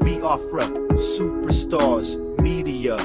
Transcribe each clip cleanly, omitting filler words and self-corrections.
Biafra, superstars, media.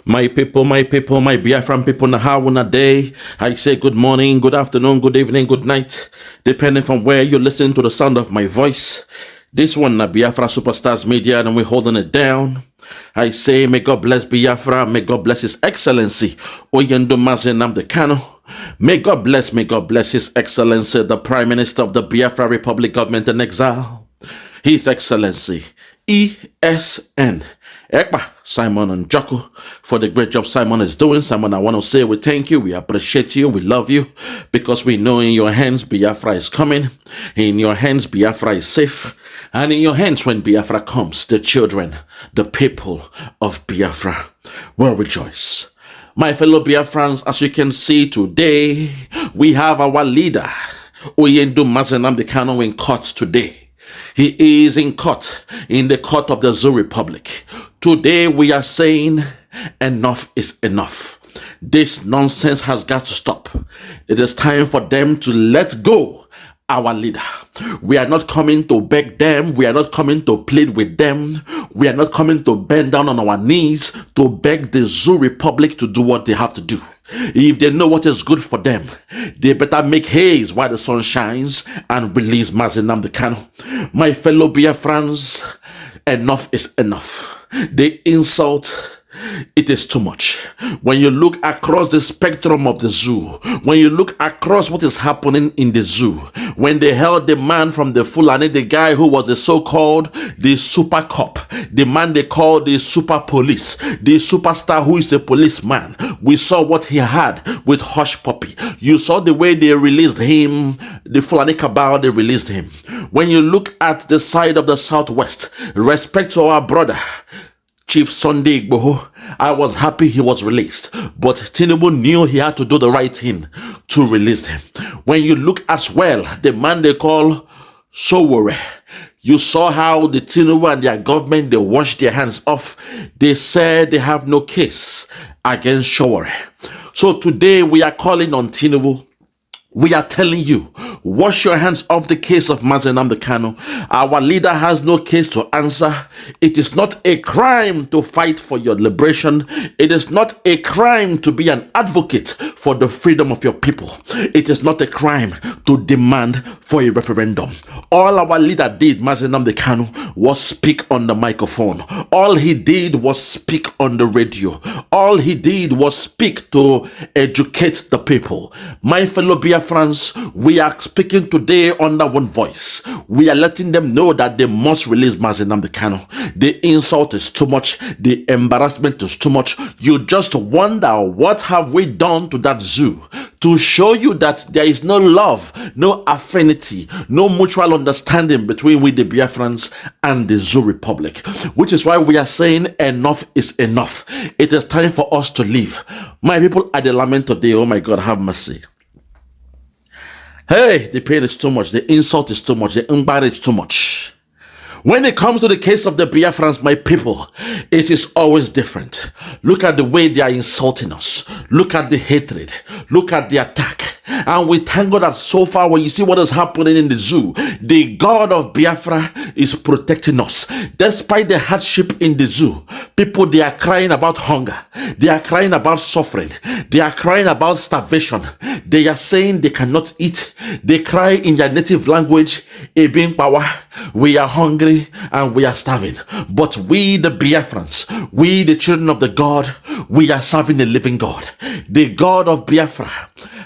My people, my Biafran people, Nahawuna day. I say good morning, good afternoon, good evening, good night, depending from where you listen to the sound of my voice. This one, Biafra Superstars Media, and we're holding it down. I say, may God bless Biafra, may God bless His Excellency, Mazi Nnamdi Kanu. May God bless His Excellency, the Prime Minister of the Biafra Republic Government in Exile, His Excellency, ESN. Ekpa, Simon and Joko, for the great job Simon is doing. Simon, I want to say we thank you, we appreciate you, we love you, because we know in your hands Biafra is coming, in your hands Biafra is safe, and in your hands when Biafra comes, the children, the people of Biafra will rejoice. My fellow Biafrans, as you can see today, we have our leader, Mazi Nnamdi Kanu, in court today. He is in court, in the court of the Zoo Republic. Today we are saying enough is enough. This nonsense has got to stop. It is time for them to let go our leader. We are not coming to beg them. We are not coming to plead with them. We are not coming to bend down on our knees to beg the Zoo Republic to do what they have to do. If they know what is good for them, they better make haste while the sun shines and release Mazi Nnamdi Kanu. My fellow Biafrans, enough is enough. The insult, it is too much. When you look across the spectrum of the zoo, when you look across what is happening in the zoo, when they held the man from the Fulani, the guy who was the so-called the super cop, the man they called the super police, the superstar who is a policeman, we saw what he had with Hush Puppy. You saw the way they released him, the Fulani cabal, they released him. When you look at the side of the Southwest, respect to our brother, Chief Sunday Igboho, I was happy he was released, but Tinubu knew he had to do the right thing to release him. When you look as well, the man they call Sowore, you saw how the Tinubu and their government, they washed their hands off. They said they have no case against Sowore. So today we are calling on Tinubu. We are telling you, wash your hands off the case of Mazi Nnamdi Kanu. Our leader has no case to answer. It is not a crime to fight for your liberation. It is not a crime to be an advocate for the freedom of your people. It is not a crime to demand for a referendum. All our leader did, Mazi Nnamdi Kanu, was speak on the microphone. All he did was speak on the radio. All he did was speak to educate the people. My fellow Biafrans, Biafrans, we are speaking today under one voice. We are letting them know that they must release Mazi Nnamdi Kanu. The insult is too much. The embarrassment is too much. You just wonder, what have we done to that zoo to show you that there is no love, no affinity, no mutual understanding between we the Biafrans and the Zoo Republic, which is why we are saying enough is enough. It is time for us to leave. My people at the lament today, oh my God, have mercy. Hey, the pain is too much, the insult is too much, the embarrassment is too much. When it comes to the case of the Biafrans, my people, it is always different. Look at the way they are insulting us. Look at the hatred. Look at the attack. And we thank God that so far, when you see what is happening in the zoo, the God of Biafra is protecting us. Despite the hardship in the zoo, people, they are crying about hunger. They are crying about suffering. They are crying about starvation. They are saying they cannot eat. They cry in their native language, Ebin Power. We are hungry and we are starving. But we, the Biafrans, we, the children of the God, we are serving a living God. The God of Biafra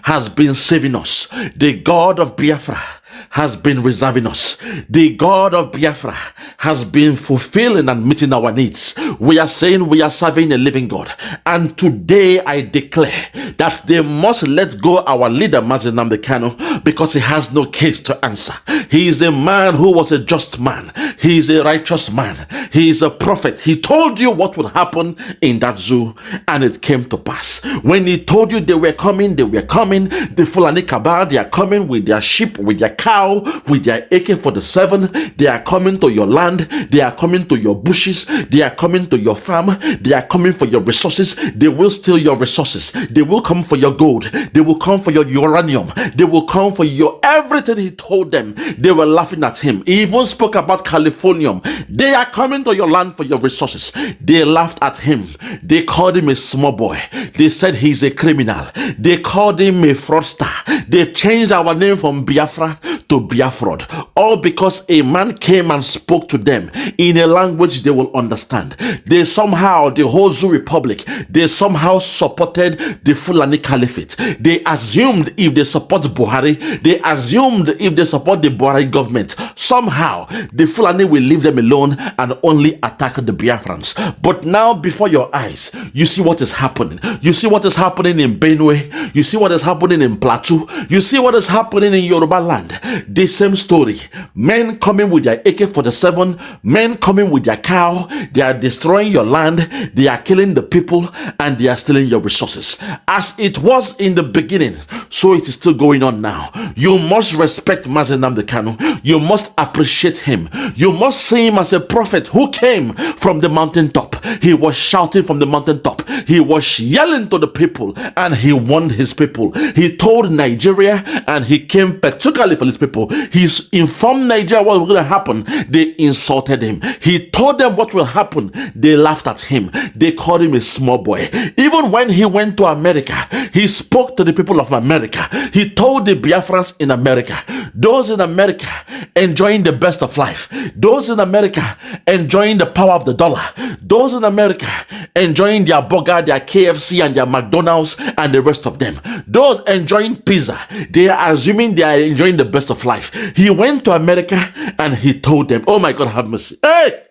has been saving us. The God of Biafra has been reserving us. The God of Biafra has been fulfilling and meeting our needs. We are saying we are serving a living God. And today I declare that they must let go our leader Mazi Nnamdi Kanu, because he has no case to answer. He is a man who was a just man. He is a righteous man. He is a prophet. He told you what would happen in that zoo, and it came to pass. When he told you they were coming, they were coming. The Fulani Cabal, they are coming with their sheep, with their cow, with their AK-47. They are coming to your land. They are coming to your bushes. They are coming to your farm. They are coming for your resources. They will steal your resources. They will come for your gold. They will come for your uranium. They will come for your everything. He told them. They were laughing at him. He even spoke about Californium. They are coming to your land for your resources. They laughed at him. They called him a small boy. They said he's a criminal. They called him a fraudster. They changed our name from Biafra to Biafrod, all because a man came and spoke to them in a language they will understand. They somehow, the whole Zoo Republic, they somehow supported the Fulani Caliphate. They assumed if they support Buhari, they assumed if they support the Buhari government, somehow the Fulani will leave them alone and only attack the Biafrans. But now before your eyes, you see what is happening. You see what is happening in Benue. You see what is happening in Plateau. You see what is happening in Yoruba land. The same story. Men coming with their AK-47, men coming with their cow. They are destroying your land. They are killing the people, and they are stealing your resources. As it was in the beginning, so it is still going on now. You must respect Mazi Nnamdi Kanu. You must appreciate him. You must see him as a prophet who came from the mountaintop. He was shouting from the mountaintop. He was yelling to the people, and he warned his people. He told Nigeria, and he came particularly for his people. He informed Nigeria what was going to happen. They insulted him. He told them what will happen. They laughed at him. They called him a small boy. Even when he went to America, he spoke to the people of America. He told the Biafrans in America, those in America enjoying the best of life, those in America enjoying the power of the dollar, those in America enjoying their burger, their KFC and their McDonald's and the rest of them, those enjoying pizza, they are assuming they are enjoying the best of life. He went to America and he told them, oh my God, have mercy. Hey!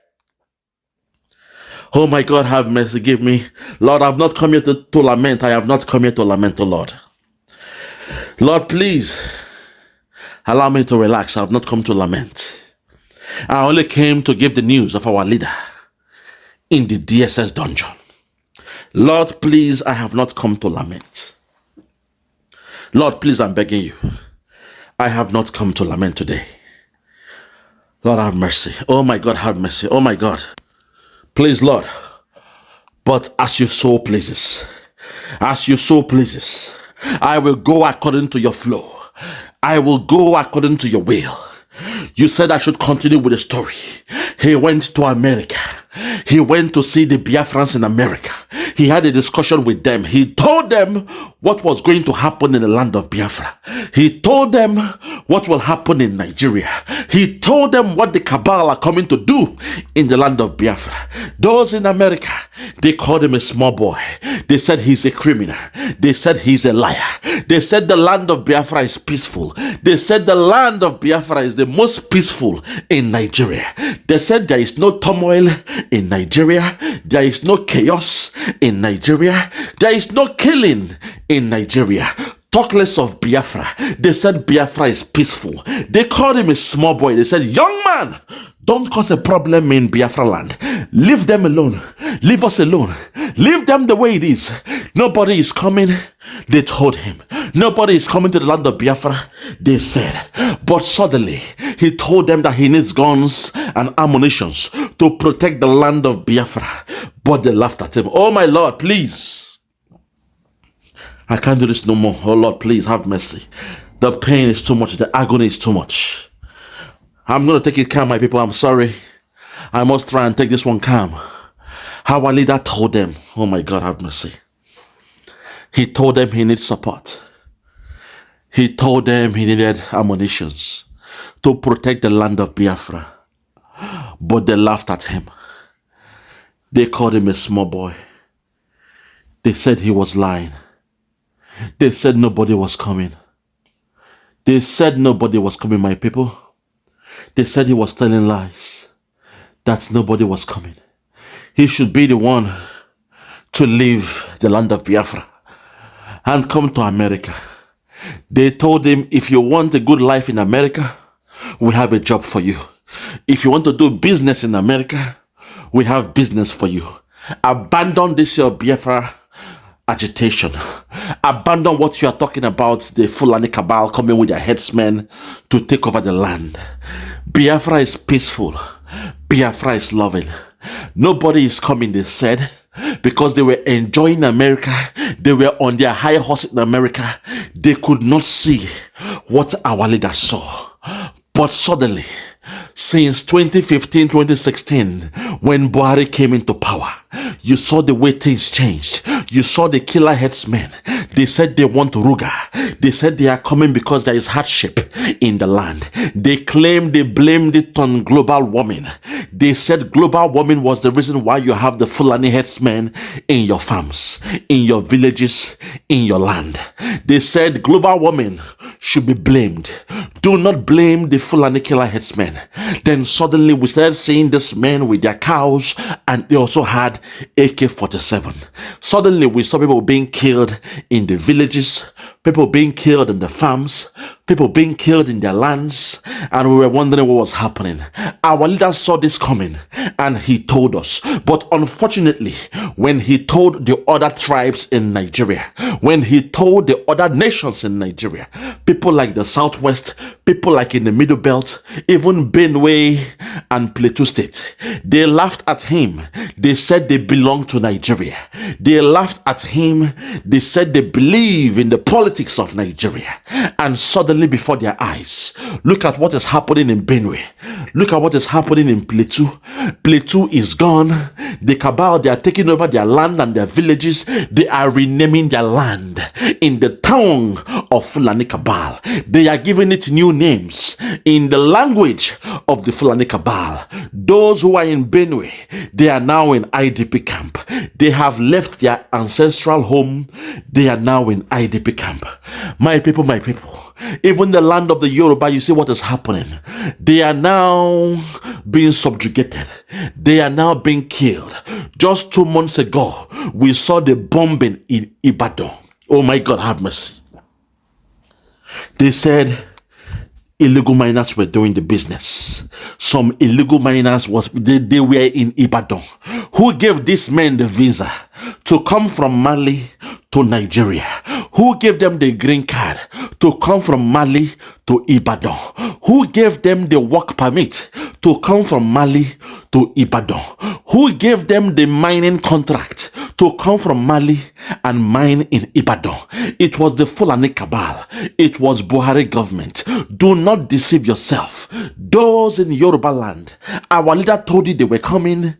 Oh my God, have mercy, give me. Lord, I have not come here to lament. I have not come here to lament, oh Lord. Lord, please allow me to relax. I have not come to lament. I only came to give the news of our leader in the DSS dungeon. Lord, please, I have not come to lament. Lord, please, I'm begging you. I have not come to lament today. Lord, have mercy. Oh my God, have mercy. Oh my God. Please, Lord. But as your soul pleases, as your soul pleases, I will go according to your flow. I will go according to your will. You said I should continue with the story. He went to America. He went to see the Biafrans in America. He had a discussion with them. He told them what was going to happen in the land of Biafra. He told them what will happen in Nigeria. He told them what the cabal are coming to do in the land of Biafra. Those in America, they called him a small boy. They said he's a criminal. They said he's a liar. They said the land of Biafra is peaceful. They said the land of Biafra is the most peaceful in Nigeria. They said there is no turmoil in Nigeria. There is no chaos in Nigeria. There is no killing in Nigeria. Talk less of Biafra. They said Biafra is peaceful. They called him a small boy. They said, young man, don't cause a problem in Biafra land. Leave them alone. Leave us alone. Leave them the way it is. Nobody is coming. They told him. Nobody is coming to the land of Biafra. They said. But suddenly, he told them that he needs guns and ammunitions to protect the land of Biafra. But they laughed at him. Oh my Lord, please. I can't do this no more. Oh Lord, please have mercy. The pain is too much. The agony is too much. I'm going to take it calm, my people. I'm sorry. I must try and take this one calm. Our leader told them, oh my God, have mercy. He told them he needs support. He told them he needed ammunitions to protect the land of Biafra. But they laughed at him. They called him a small boy. They said he was lying. They said nobody was coming. They said nobody was coming, my people. They said he was telling lies. That nobody was coming. He should be the one to leave the land of Biafra and come to America. They told him, if you want a good life in America, we have a job for you. If you want to do business in America, we have business for you. Abandon this your Biafra agitation. Abandon what you are talking about, the Fulani cabal coming with their headsmen to take over the land. Biafra is peaceful. Biafra is loving. Nobody is coming, they said, because they were enjoying America. They were on their high horse in America. They could not see what our leader saw. But suddenly, since 2015, 2016, when Buhari came into power, you saw the way things changed. You saw the killer headsmen. They said they want Ruga. They said they are coming because there is hardship in the land. They claimed, they blamed it on global warming. They said global warming was the reason why you have the Fulani headsmen in your farms, in your villages, in your land. They said global warming should be blamed. Do not blame the Fulani killer headsmen. Then suddenly we started seeing this men with their cows, and they also had AK-47. Suddenly we saw people being killed in the villages, people being killed in the farms, people being killed in their lands, and we were wondering what was happening. Our leader saw this coming and he told us. But unfortunately, when he told the other tribes in Nigeria, when he told the other nations in Nigeria, people like the Southwest, people like in the Middle Belt, even Benue and Plateau State, they laughed at him. They said they belong to Nigeria. They laughed at him. They said they believe in the politics of Nigeria. And suddenly before their eyes, look at what is happening in Benue. Look at what is happening in Plateau. Plateau is gone. The cabal, they are taking over their land and their villages. They are renaming their land in the tongue of Fulani cabal. They are giving it new names in the language of the Fulani cabal. Those who are in Benue, they are now in IDP camp. They have left their ancestral home. They are now in IDP camp. My people, even the land of the Yoruba, you see what is happening. They are now being subjugated. They are now being killed. Just 2 months ago, we saw the bombing in Ibadan. Oh my God, have mercy. They said illegal miners were doing the business. Some illegal miners they were in Ibadan. Who gave these men the visa to come from Mali to Nigeria? Who gave them the green card to come from Mali to Ibadan? Who gave them the work permit to come from Mali to Ibadan? Who gave them the mining contract to come from Mali and mine in Ibadan? It was the Fulani cabal. It was Buhari government. Do not deceive yourself. Those in Yoruba land, our leader told you they were coming,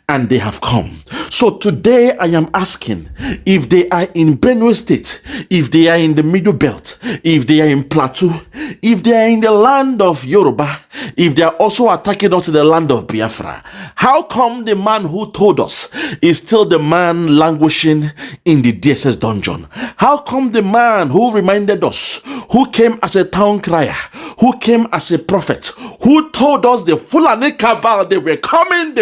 and they have come. So today I am asking, if they are in Benue State, if they are in the Middle Belt, if they are in Plateau, if they are in the land of Yoruba, if they are also attacking us in the land of Biafra, how come the man who told us is still the man languishing in the DSS dungeon? How come the man who reminded us, who came as a town crier, who came as a prophet, who told us the Fulani cabal, they were coming,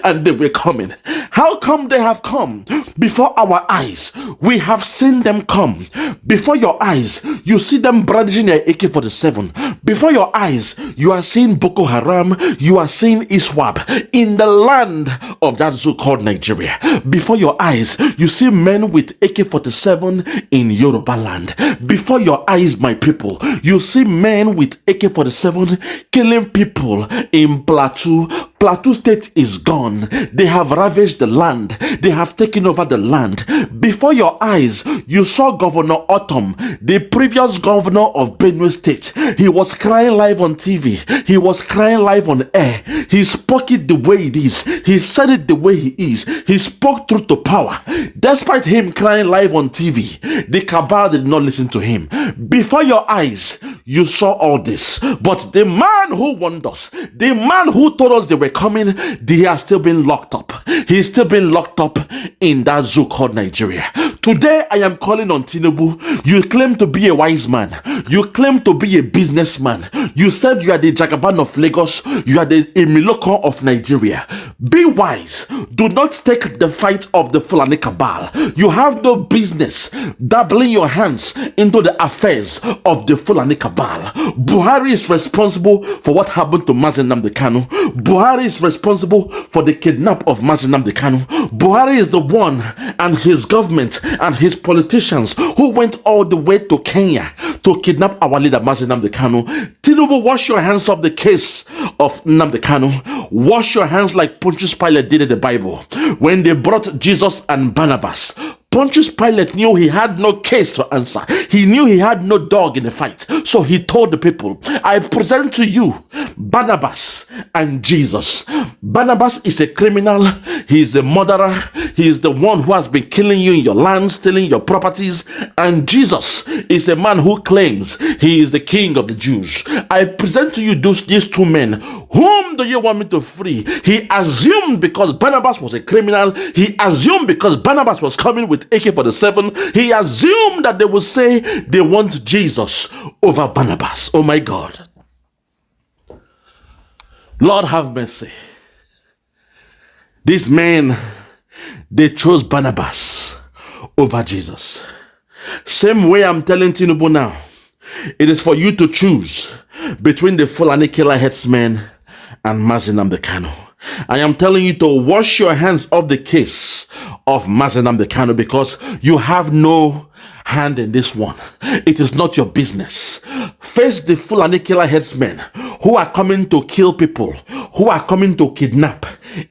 and they were coming? How come they have come before our eyes? We have seen them come before your eyes. You see them brandishing their AK-47 before your eyes. You are seeing Boko Haram, you are seeing ISWAP in the land of that so-called Nigeria. Before your eyes, you see men with AK-47 in Yoruba land. Before your eyes, my people, you see men with AK-47 killing people in Plateau. Plateau State is gone. They have ravaged the land. They have taken over the land. Before your eyes, you saw Governor Autumn, the previous governor of Benue State. He was crying live on TV. He was crying live on air. He spoke it the way it is. He said it the way he is. He spoke truth to power. Despite him crying live on TV, the cabal did not listen to him. Before your eyes, you saw all this. But the man who warned us, the man who told us they were coming, they are still being locked up. He's still being locked up in that zoo called Nigeria. Today, I am calling on Tinubu. You claim to be a wise man. You claim to be a businessman. You said you are the Jagaban of Lagos. You are the Emiloko of Nigeria. Be wise. Do not take the fight of the Fulani cabal. You have no business dabbling your hands into the affairs of the Fulani cabal. Buhari is responsible for what happened to Mazi Nnamdi Kanu. Buhari is responsible for the kidnap of Mazi Nnamdi Kanu. Buhari is the one and his government and his politicians who went all the way to Kenya to kidnap our leader Mazi Nnamdi Kanu. Tinubu, wash your hands of the case of Nnamdi Kanu. Wash your hands like Pontius Pilate did in the Bible when they brought Jesus and Barnabas. Pontius Pilate knew he had no case to answer. He knew he had no dog in the fight. So he told the people, I present to you Barnabas and Jesus. Barnabas is a criminal. He is a murderer. He is the one who has been killing you in your land, stealing your properties. And Jesus is a man who claims he is the king of the Jews. I present to you these two men. Whom do you want me to free? He assumed because Barnabas was a criminal. He assumed because Barnabas was coming with AK-47. He assumed that they would say they want Jesus over Barnabas. Oh my God. Lord have mercy. These men, they chose Barnabas over Jesus. Same way I'm telling Tinubu now. It is for you to choose between the Fulani killer headsmen and Mazi Nnamdi Kanu. I am telling you to wash your hands off the case of Mazi Nnamdi Kanu because you have no hand in this one. It is not your business. Face the Fulani killer headsmen who are coming to kill people, who are coming to kidnap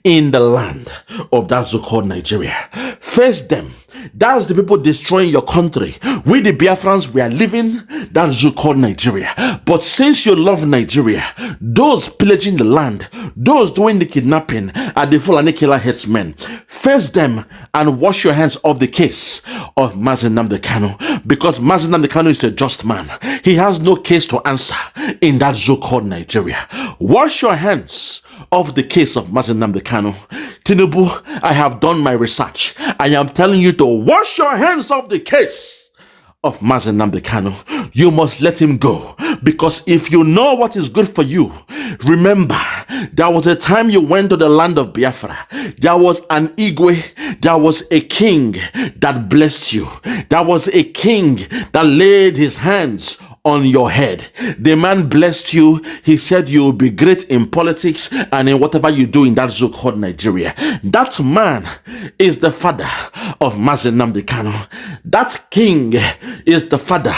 in the land of that so-called Nigeria. Face them. That's the people destroying your country. We the Biafrans, we are living that so-called Nigeria. But since you love Nigeria, those pillaging the land, those doing the kidnapping are the Fulani killer headsmen. Face them and wash your hands off the case of Mazi Nnamdi Kanu, because Mazi Nnamdi Kanu is a just man. He has no case to answer in that so-called Nigeria. Wash your hands off the case of Mazi Nnamdi Kanu. Tinubu, I have done my research. I am telling you to wash your hands off the case of Mazi Nnamdi Kanu. You must let him go, because if you know what is good for you, remember there was a time you went to the land of Biafra. There was an Igwe, there was a king that blessed you. There was a king that laid his hands on your head. The man blessed you. He said you will be great in politics and in whatever you do in that so-called Nigeria. That man is the father of Mazi Nnamdi Kanu. That king is the father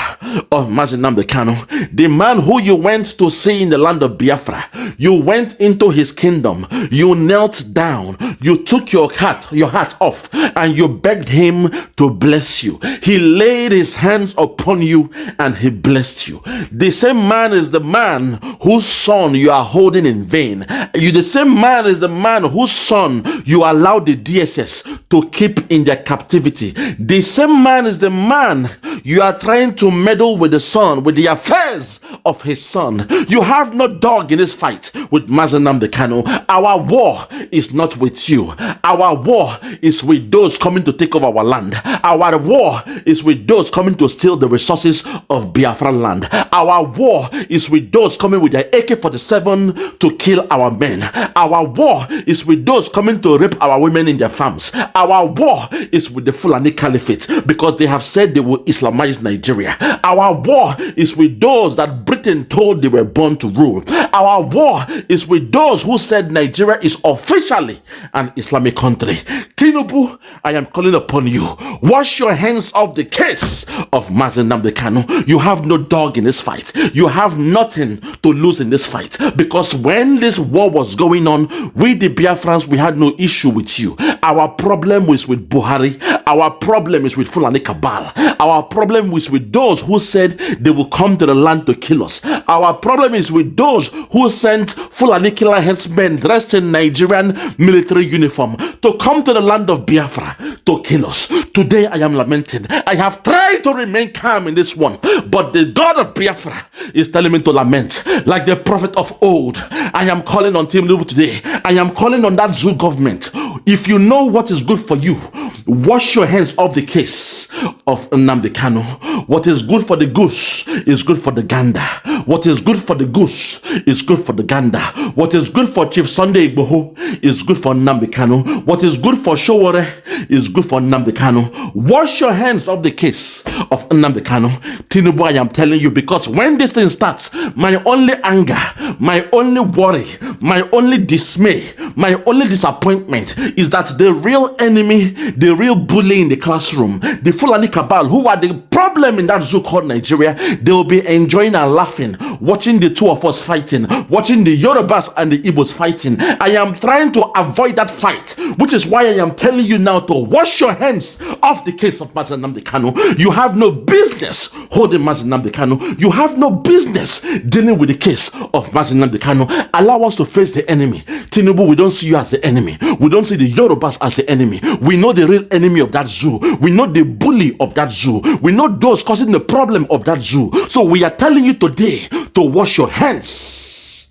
of Mazi Nnamdi Kanu, the man who you went to see in the land of Biafra. You went into his kingdom, you knelt down, you took your hat off, and you begged him to bless you. He laid his hands upon you and he blessed you. The same man is the man whose son you are holding in vain. The same man is the man whose son you allowed the DSS to keep in their captivity. The same man is the man you are trying to meddle with the son, with the affairs of his son. You have no dog in this fight with Mazi Nnamdi Kanu. Our war is not with you. Our war is with those coming to take over our land. Our war is with those coming to steal the resources of Biafran land. Our war is with those coming with their AK-47 to kill our men. Our war is with those coming to rape our women in their farms. Our war is with the Fulani Caliphate because they have said they will Islamize Nigeria. Our war is with those that Britain told they were born to rule. Our war is with those who said Nigeria is officially an Islamic country. Tinubu, I am calling upon you. Wash your hands off the case of Mazi Nnamdi Kanu. You have no dog in this fight. You have nothing to lose in this fight, because when this war was going on, we the Biafrans, we had no issue with you. Our problem was with Buhari. Our problem is with Fulani Cabal. Our problem is with those who said they will come to the land to kill us. Our problem is with those who sent Fulani killer headsmen dressed in Nigerian military uniform to come to the land of Biafra to kill us. Today I am lamenting. I have tried to remain calm in this one, but the God of Biafra is telling me to lament like the prophet of old. I am calling on Tinubu today. I am calling on that zoo government. If you know what is good for you, wash your hands off the case of Nnamdi Kanu. What is good for the goose is good for the gander. What is good for the goose is good for the gander. What is good for Chief Sunday Igboho is good for Nnamdi Kanu. What is good for Showore is good for Nnamdi Kanu. Wash your hands off the case of Nnamdi Kanu. Tinubu, I am telling you, because when this thing starts, my only anger, my only worry, my only dismay, my only disappointment is that the real enemy, the real bully in the classroom, the Fulani Cabal, who are the problem in that zoo called Nigeria, they will be enjoying and laughing, watching the two of us fighting, watching the Yorubas and the Igbos fighting. I am trying to avoid that fight, which is why I am telling you now to wash your hands off the case of Mazi Nnamdi Kanu. You have no business holding Mazi Nnamdi Kanu. You have no business dealing with the case of Mazi Nnamdi Kanu. Allow us to face the enemy. Tinubu, we don't see you as the enemy. We don't see the Yorubas as the enemy. We know the real enemy of that zoo. We know the bully of that zoo. We know those causing the problem of that zoo. So we are telling you today to wash your hands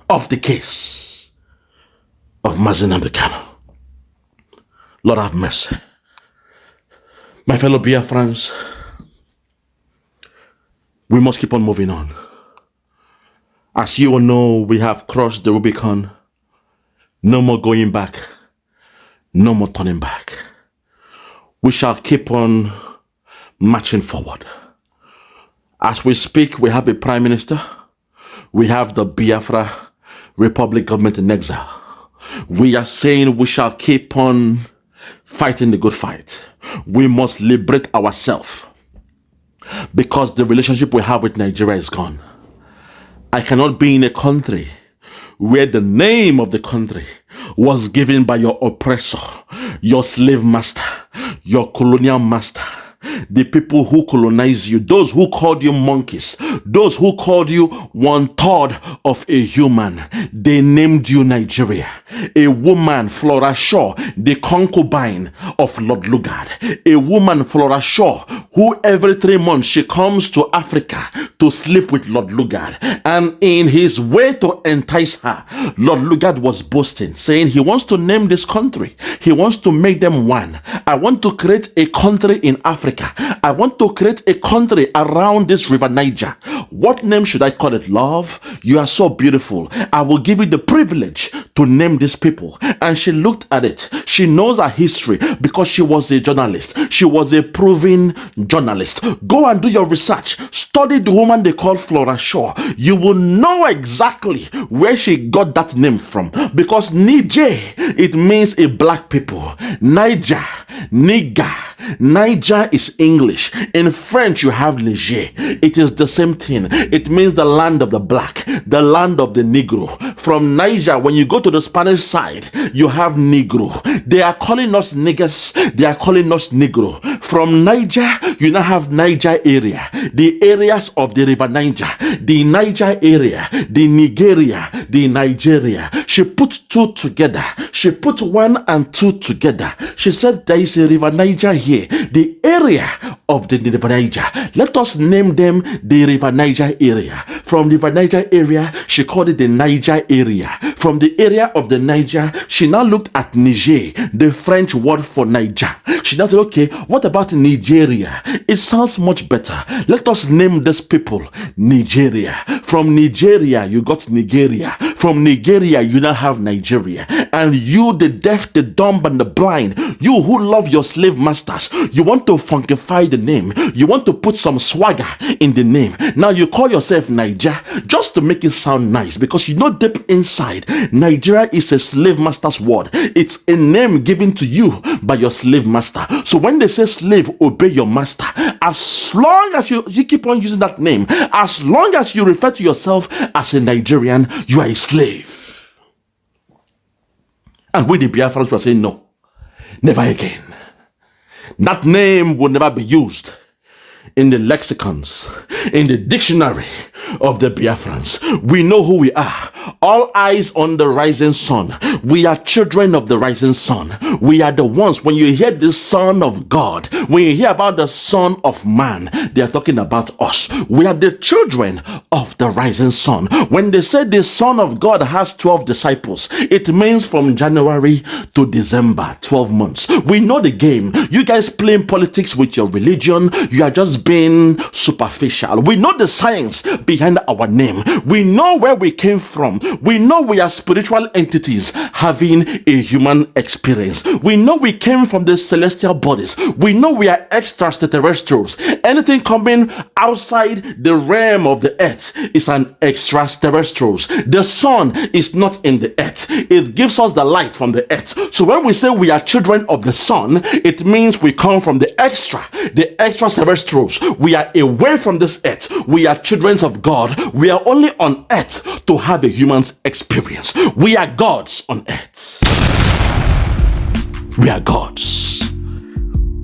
off the case of Mazi Nnamdi Kanu. Lord have mercy. My fellow Biafrans, we must keep on moving on. As you all know, we have crossed the Rubicon. No more going back. No more turning back. We shall keep on marching forward. As we speak, we have a prime minister. We have the Biafra Republic government in exile. We are saying we shall keep on fighting the good fight. We must liberate ourselves because the relationship we have with Nigeria is gone. I cannot be in a country where the name of the country was given by your oppressor, your slave master, your colonial master, the people who colonized you, those who called you monkeys, those who called you 1/3 of a human. They named you Nigeria. A woman, Flora Shaw, the concubine of Lord Lugard. A woman, Flora Shaw, who every 3 months she comes to Africa to sleep with Lord Lugard. And in his way to entice her, Lord Lugard was boasting, saying he wants to name this country. He wants to make them one. I want to create a country in Africa. I want to create a country around this river Niger. What name should I call it? Love, you are so beautiful. I will give you the privilege to name these people. And she looked at it. She knows her history because she was a journalist. She was a proven journalist. Go and do your research. Study the woman they call Flora Shaw. You will know exactly where she got that name from. Because Niger, it means a black people. Niger, Nigger. Niger is English. In French, you have Niger. It is the same thing. It means the land of the black, the land of the Negro. From Niger, when you go to the Spanish side, you have Negro. They are calling us niggers. They are calling us Negro. From Niger, you now have Niger area, the areas of the river Niger, the Niger area, the Nigeria, the Nigeria. She put two together. She put 1 and 2 together. She said there is a river Niger here, the area of the river Niger. Let us name them the river Niger area. From the river Niger area, she called it the Niger area. From the area of the Niger, she now looked at Niger, the French word for Niger. She now said, okay, what about Nigeria? It sounds much better. Let us name this people Nigeria. From Nigeria, you got Nigeria. From Nigeria, you now have Nigeria. And you, the deaf, the dumb, and the blind, you who love your slave masters, you want to funkify the name. You want to put some swagger in the name. Now you call yourself Niger just to make it sound nice, because you know deep inside, Nigeria is a slave master's word. It's a name given to you by your slave master. So when they say slave, obey your master. As long as you keep on using that name, as long as you refer to yourself as a Nigerian, you are a slave. And we the Biafrans were saying, no, never again. That name will never be used in the lexicons, in the dictionary of the Biafrans. We know who we are. All eyes on the rising sun. We are children of the rising sun. We are the ones, when you hear the Son of God, when you hear about the Son of Man, they are talking about us. We are the children of the rising sun. When they say the Son of God has 12 disciples, it means from January to December, 12 months. We know the game. You guys playing politics with your religion, you are just being superficial. We know the science behind our name. We know where we came from. We know we are spiritual entities having a human experience. We know we came from the celestial bodies. We know we are extraterrestrials. Anything coming outside the realm of the earth is an extraterrestrials. The sun is not in the earth. It gives us the light from the earth. So when we say we are children of the sun, it means we come from the extraterrestrials. We are away from this earth. We are children of God. We are only on earth to have a human's experience. We are gods on earth. We are gods.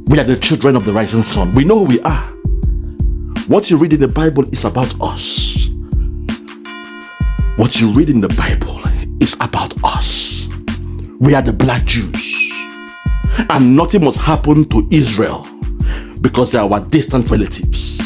We are the children of the rising sun. We know who we are. What you read in the Bible is about us. What you read in the Bible is about us. We are the black Jews. And nothing must happen to Israel because they are our distant relatives.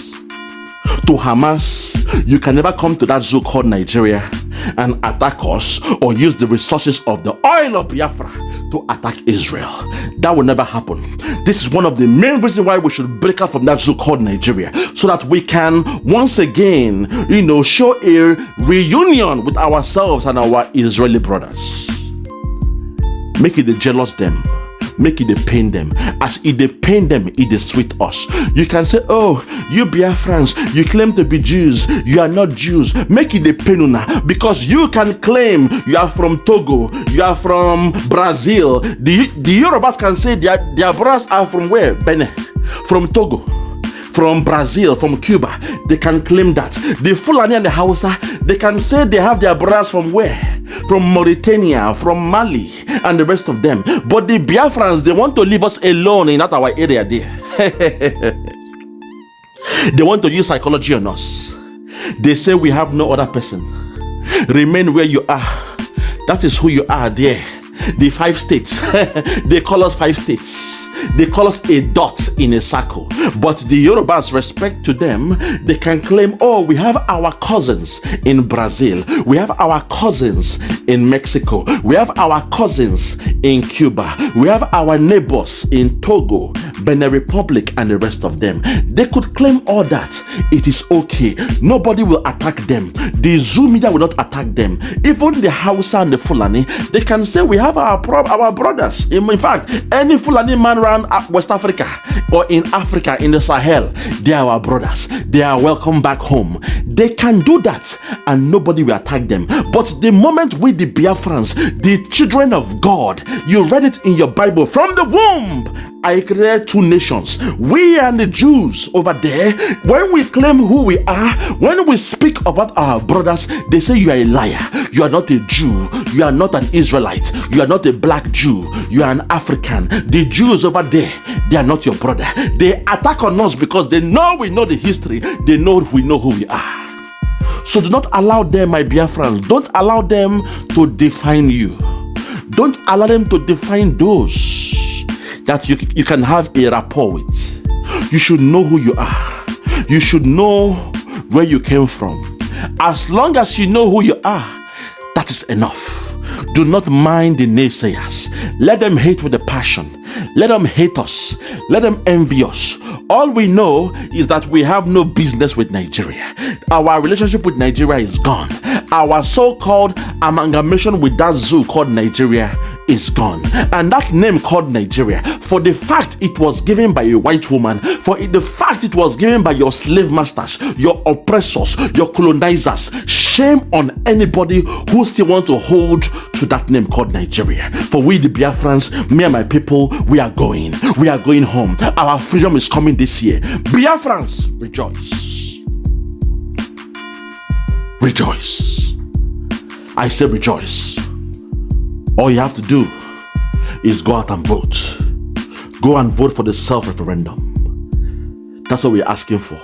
To Hamas, you can never come to that zoo called Nigeria and attack us or use the resources of the oil of Biafra to attack Israel. That will never happen. This is one of the main reasons why we should break out from that zoo called Nigeria, so that we can once again, show a reunion with ourselves and our Israeli brothers. Make it the jealous them. Make it they pain them. As it they pain them, it they sweet us. You can say, oh, you Biafrans, you claim to be Jews. You are not Jews. Make it they pain una, because you can claim you are from Togo, you are from Brazil. The Yorubas can say their brothers are from where? Benin, from Togo, from Brazil, from Cuba. They can claim that. The Fulani and the Hausa, they can say they have their brothers from where? From Mauritania, from Mali, and the rest of them. But the Biafrans, they want to leave us alone in that our area there. They want to use psychology on us. They say we have no other person. Remain where you are. That is who you are there. The 5 states. They call us 5 states. They call us a dot in a circle. But the Yorubas, respect to them, they can claim, oh, we have our cousins in Brazil. We have our cousins in Mexico. We have our cousins in Cuba. We have our neighbors in Togo, Benin Republic, and the rest of them. They could claim all that. It is okay. Nobody will attack them. The Zoo media will not attack them. Even the Hausa and the Fulani, they can say we have our brothers. In fact, any Fulani man around West Africa or in Africa, in the Sahel, they are our brothers. They are welcome back home. They can do that and nobody will attack them. But the moment we, the Biafrans, the children of God, you read it in your Bible, from the womb I created two nations. We and the Jews over there. When we claim who we are, when we speak about our brothers, they say you are a liar. You are not a Jew. You are not an Israelite. You are not a black Jew. You are an African. The Jews over there, they are not your brother. They attack on us because they know we know the history. They know we know who we are. So do not allow them, my Biafrans. Don't allow them to define you. Don't allow them to define those that you can have a rapport with. You should know who you are. You should know where you came from. As long as you know who you are, that is enough. Do not mind the naysayers. Let them hate with a passion. Let them hate us. Let them envy us. All we know is that we have no business with Nigeria. Our relationship with Nigeria is gone. Our so-called amalgamation with that zoo called Nigeria is gone. And that name called Nigeria, for the fact it was given by a white woman, for the fact it was given by your slave masters, your oppressors, your colonizers, shame on anybody who still want to hold to that name called Nigeria. For we the Biafrans, me and my people, we are going home. Our freedom is coming this year. Biafrans, rejoice. Rejoice. I say rejoice. All you have to do is go out and vote. Go and vote for the self-referendum. That's what we're asking for.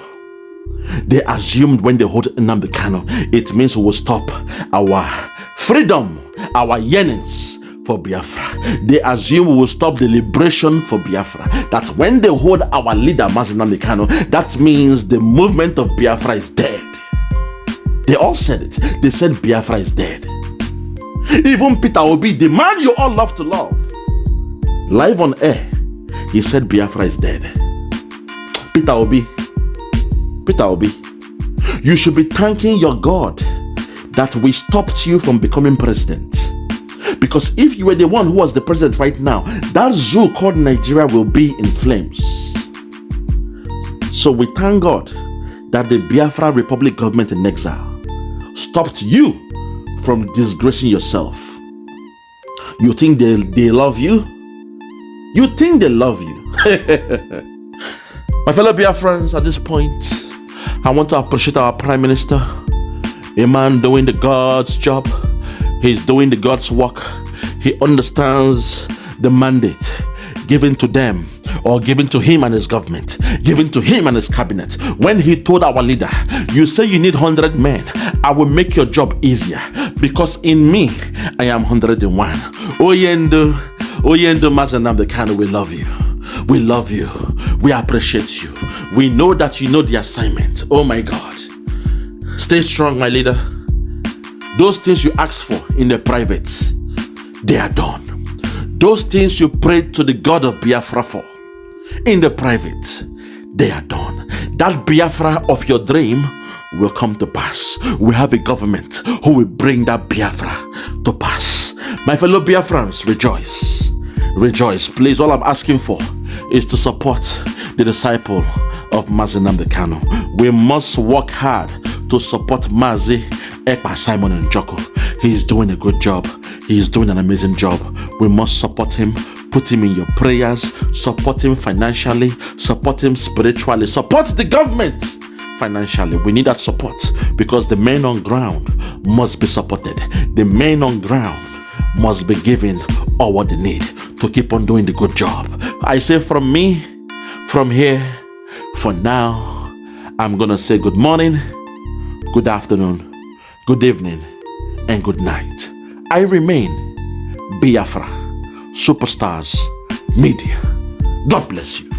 They assumed when they hold Nnamdi Kanu, it means we will stop our freedom, our yearnings for Biafra. They assume we will stop the liberation for Biafra. That when they hold our leader, Mazi Nnamdi Kanu, that means the movement of Biafra is dead. They all said it. They said Biafra is dead. Even Peter Obi, the man you all love to love, live on air, he said Biafra is dead. Peter Obi, you should be thanking your God that we stopped you from becoming president. Because if you were the one who was the president right now, that zoo called Nigeria will be in flames. So we thank God that the Biafra Republic government in exile stopped you from disgracing yourself. You think they love you? You think they love you? My fellow Biafrans, at this point, I want to appreciate our Prime Minister, a man doing the God's job. He's doing the God's work. He understands the mandate given to them, or given to him and his government, given to him and his cabinet. When he told our leader, you say you need 100 men, I will make your job easier, because in me, I am 101. Oyendo Mazi Nnamdi Kanu, we love you. We love you. We appreciate you. We know that you know the assignment. Oh my God. Stay strong, my leader. Those things you asked for in the private, they are done. Those things you prayed to the God of Biafra for in the private, they are done. That Biafra of your dream will come to pass. We have a government who will bring that Biafra to pass. My fellow Biafrans, rejoice. Rejoice. Please, all I'm asking for is to support the disciple of Mazi Nnamdi Kanu. We must work hard to support Mazi Ekpa Simon and Joko. He is doing a good job. He is doing an amazing job. We must support him. Put him in your prayers. Support him financially. Support him spiritually. Support the government financially. We need that support because the men on ground must be supported. The men on ground must be given all what they need to keep on doing the good job. I say from me, from here, for now, I'm gonna say good morning, good afternoon, good evening, and good night. I remain Biafra Superstars Media. God bless you.